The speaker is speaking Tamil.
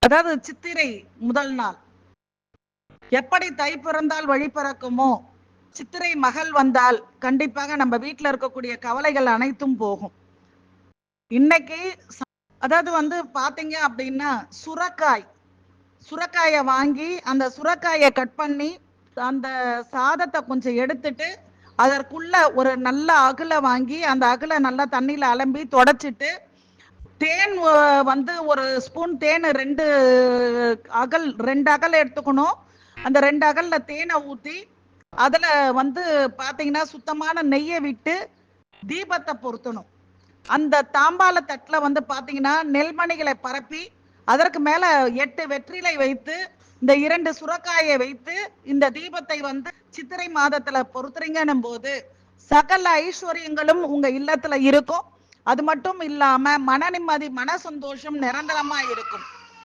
அதாவது சித்திரை முதல் நாள் எப்படி தை பிறந்தால் வழி பிறக்குமோ, சித்திரை மகள் வந்தால் கண்டிப்பாக நம்ம வீட்டுல இருக்கக்கூடிய கவலைகள் அனைத்தும் போகும். இன்னைக்கு அதாவது பாத்தீங்க அப்படின்னா சுரக்காயை வாங்கி அந்த சுரக்காயை கட் பண்ணி அந்த சாதத்தை கொஞ்சம் எடுத்துட்டு அதற்குள்ள ஒரு நல்ல அகல வாங்கி அந்த அகல நல்லா தண்ணியில அலம்பி தொடச்சிட்டு தேன் ஒரு ஸ்பூன் தேன் ரெண்டு அகல் எடுத்துக்கணும். அந்த 2 அகல்ல தேனை ஊத்தி அதுல பாத்தீங்கன்னா சுத்தமான நெய்யை விட்டு தீபத்தை பொருத்தணும். அந்த தாம்பால தட்டுல பாத்தீங்கன்னா நெல்மணிகளை பரப்பி அதற்கு மேல 8 வெற்றிலை வைத்து இந்த 2 சுரக்காயை வைத்து இந்த தீபத்தை சித்திரை மாதத்துல பொறுத்துறீங்கன்னும் போது சகல ஐஸ்வர்யங்களும் உங்க இல்லத்துல இருக்கும். அது மட்டும் இல்லாம மன நிம்மதி, மன சந்தோஷம் நிரந்தரமா இருக்கும்.